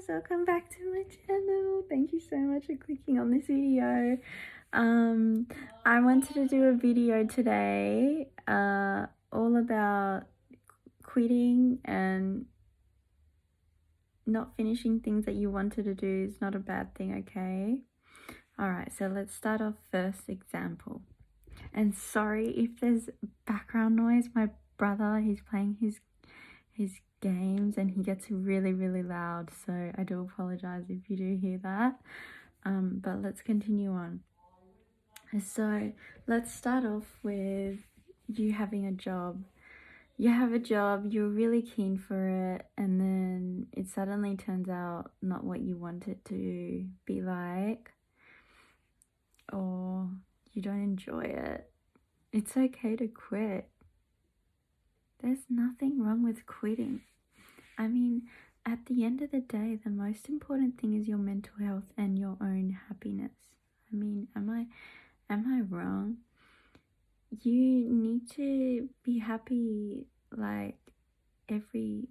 welcome back to my channel. Thank you so much for clicking on this video. I wanted to do a video today all about quitting and not finishing things that you wanted to do is not a bad thing, okay? Alright, so let's start off first example. And sorry if there's background noise. My brother, he's playing his games and he gets really loud, so I do apologize if you do hear that. But let's continue on. So let's start off with you having a job. You have a job, you're really keen for it, and then it suddenly turns out not what you want it to be like, or you don't enjoy it. It's okay to quit. There's nothing wrong with quitting. I mean, at the end of the day, the most important thing is your mental health and your own happiness. I mean, am I wrong? You need to be happy, like every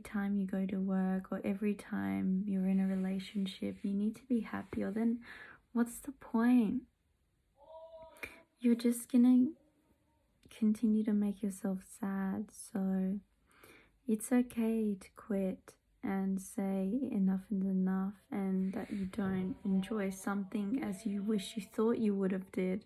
time you go to work or every time you're in a relationship. You need to be happy, or then what's the point? You're just gonna continue to make yourself sad. So it's okay to quit and say enough is enough, and that you don't enjoy something as you wish you thought you would have did.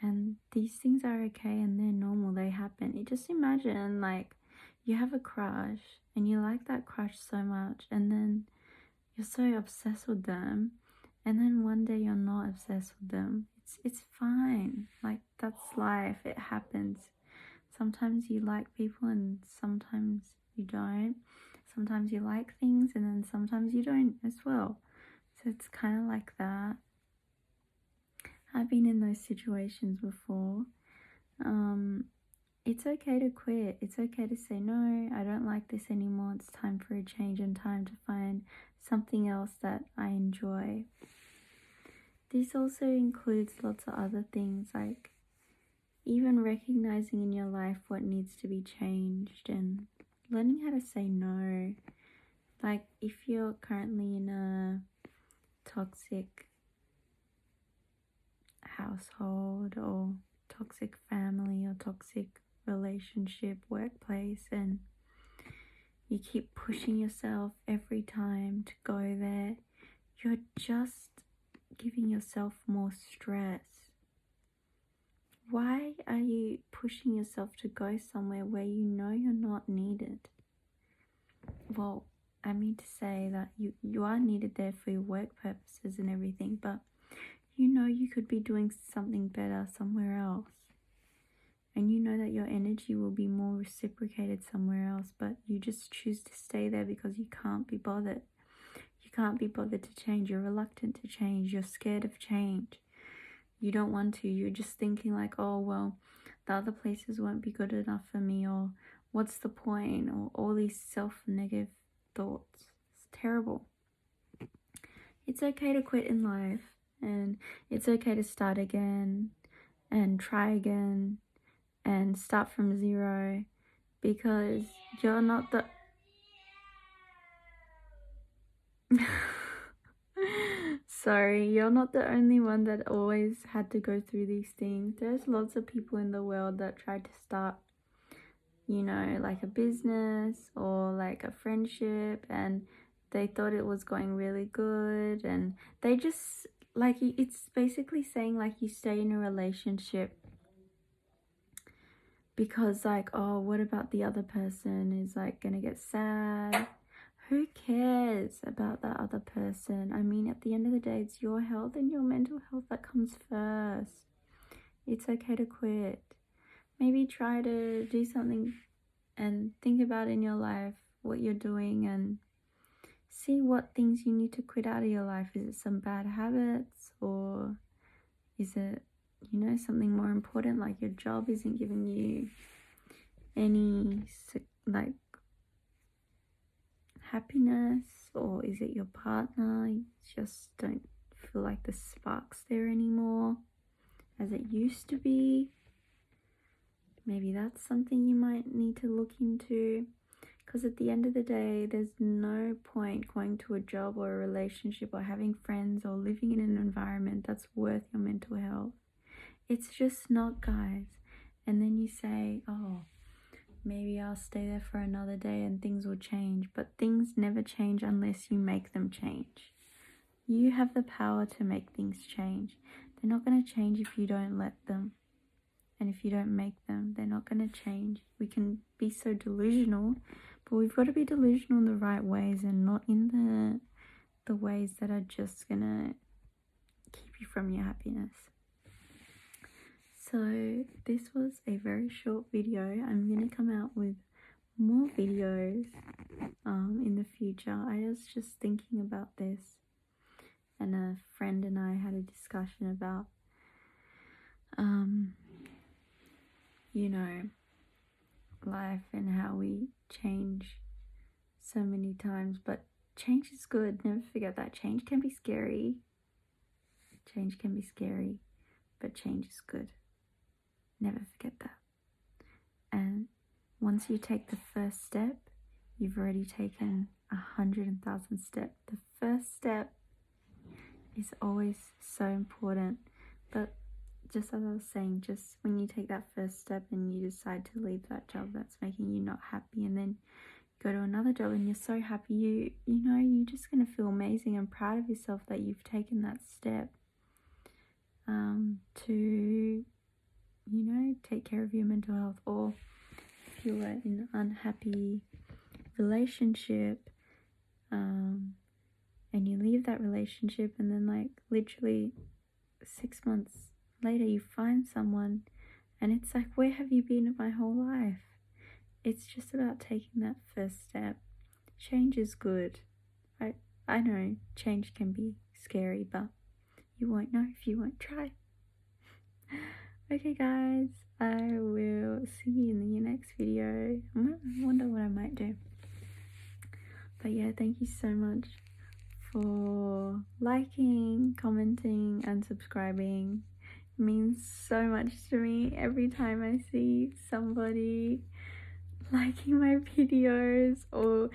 And these things are okay and they're normal, they happen. You just imagine like you have a crush and you like that crush so much, and then you're so obsessed with them, and then one day you're not obsessed with them. It's fine. Like, that's life. It happens. Sometimes you like people and sometimes you don't. Sometimes you like things and then sometimes you don't as well. So it's kind of like that. I've been in those situations before. It's okay to quit. It's okay to say, no, I don't like this anymore. It's time for a change and time to find something else that I enjoy. This also includes lots of other things, like even recognizing in your life what needs to be changed and learning how to say no. Like, if you're currently in a toxic household or toxic family or toxic relationship, workplace, and you keep pushing yourself every time to go there, you're just giving yourself more stress. Why are you pushing yourself to go somewhere where you know you're not needed? Well, I mean to say that you are needed there for your work purposes and everything, but you know you could be doing something better somewhere else. And you know that your energy will be more reciprocated somewhere else, but you just choose to stay there because you can't be bothered. You can't be bothered to change. You're reluctant to change. You're scared of change. You don't want to. You're just thinking like, oh, well, the other places won't be good enough for me, or what's the point, or all these self-negative thoughts. It's terrible. It's okay to quit in life, and it's okay to start again and try again and start from zero, because you're not the sorry, you're not the only one that always had to go through these things. There's lots of people in the world that tried to start, you know, like a business or like a friendship, and they thought it was going really good, and they just, like, it's basically saying like you stay in a relationship because like, oh, what about the other person is like gonna get sad? Who cares about that other person? I mean, at the end of the day, it's your health and your mental health that comes first. It's okay to quit. Maybe try to do something and think about in your life what you're doing and see what things you need to quit out of your life. Is it some bad habits, or is it, you know, something more important, like your job isn't giving you any like happiness, or is it your partner? You just don't feel like the spark's there anymore as it used to be. Maybe that's something you might need to look into, Because at the end of the day, there's no point going to a job or a relationship or having friends or living in an environment that's worth your mental health. It's just not, guys. And then you say, oh, maybe I'll stay there for another day and things will change. But things never change unless you make them change. You have the power to make things change. They're not going to change if you don't let them. And if you don't make them, they're not going to change. We can be so delusional, but we've got to be delusional in the right ways and not in the ways that are just going to keep you from your happiness. So this was a very short video. I'm going to come out with more videos in the future. I was just thinking about this, and a friend and I had a discussion about life and how we change so many times, but change is good. Never forget that. Change can be scary, but change is good. Never forget that. And once you take the first step, you've already taken 100,000 steps. The first step is always so important. But just as I was saying, just when you take that first step and you decide to leave that job that's making you not happy, and then go to another job and you're so happy, you're just going to feel amazing and proud of yourself that you've taken that step to take care of your mental health. Or if you were in an unhappy relationship and you leave that relationship, and then literally 6 months later you find someone, and it's like, where have you been my whole life? It's just about taking that first step. Change is good. I know change can be scary, but you won't know if you won't try. Okay guys, I will see you in the next video. I wonder what I might do. But yeah, thank you so much for liking, commenting and subscribing. It means so much to me every time I see somebody liking my videos or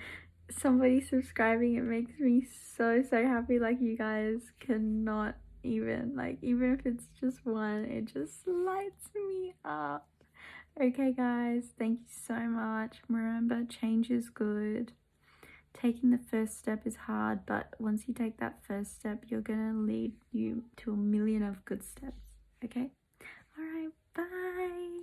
somebody subscribing. It makes me so happy. You guys cannot even if it's just one, it just lights me up. Okay guys, thank you so much. Remember, change is good. Taking the first step is hard, but once you take that first step, you're gonna lead you to a million of good steps. Okay, all right, bye.